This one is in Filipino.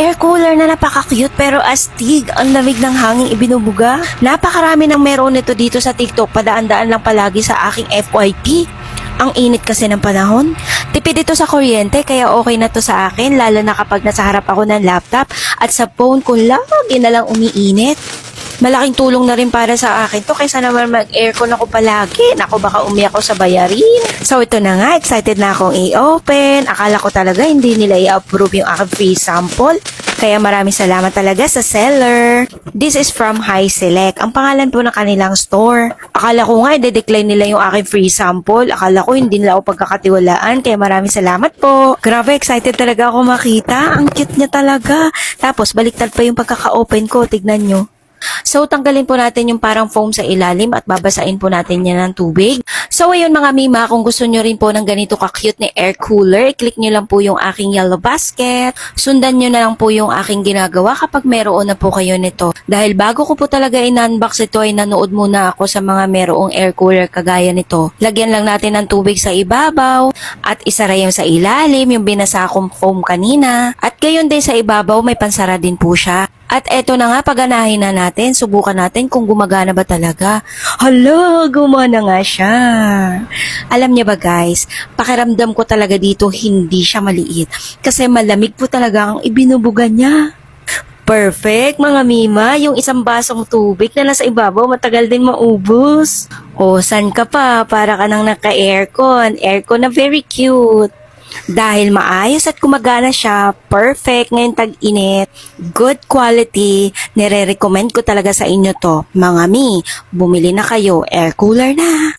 air cooler na napaka-cute pero astig. Ang lamig ng hangin ibinubuga. Napakarami ng meron nito dito sa TikTok. Padaan-daan lang palagi sa aking FYP. Ang init kasi ng panahon. Tipid ito sa kuryente kaya okay na to sa akin lalo na kapag nasa harap ako ng laptop at sa phone ko lagi na lang umiinit. Malaking tulong na rin para sa akin to kaysa naman mag-aircon ako palagi. Naku, baka umiyak ako sa bayarin. So ito na nga, excited na akong i-open. Akala ko talaga hindi nila i-approve yung aking free sample. Kaya maraming salamat talaga sa seller. This is from High Select. Ang pangalan po ng kanilang store. Akala ko nga i-decline nila yung aking free sample. Akala ko hindi nila ako pagkakatiwalaan. Kaya maraming salamat po. Grabe, excited talaga ako makita. Ang cute niya talaga. Tapos baliktad pa yung pagkaka-open ko. Tignan nyo. So, tanggalin po natin yung parang foam sa ilalim at babasain po natin yan ng tubig. So, ayun mga mima, kung gusto nyo rin po ng ganito ka-cute na air cooler, click nyo lang po yung aking yellow basket. Sundan nyo na lang po yung aking ginagawa kapag meron na po kayo nito. Dahil bago ko po talaga in-unbox ito ay nanood muna ako sa mga merong air cooler kagaya nito. Lagyan lang natin ng tubig sa ibabaw at isara yung sa ilalim, yung binasa kong foam kanina. At gayon din sa ibabaw, may pansara din po siya. At eto na nga, paganahin na natin, subukan natin kung gumagana ba talaga. Hala, gumana nga siya. Alam niya ba guys, pakiramdam ko talaga dito hindi siya maliit. Kasi malamig po talaga ang ibinubuga niya. Perfect mga mima, yung isang basong tubig na nasa ibabaw matagal din maubos. O, san ka pa? Para ka nang naka-aircon. Aircon na very cute. Dahil maayos at gumagana siya, perfect ngayon tag-init, good quality, nire-recommend ko talaga sa inyo to. Mga mi, bumili na kayo, air cooler na!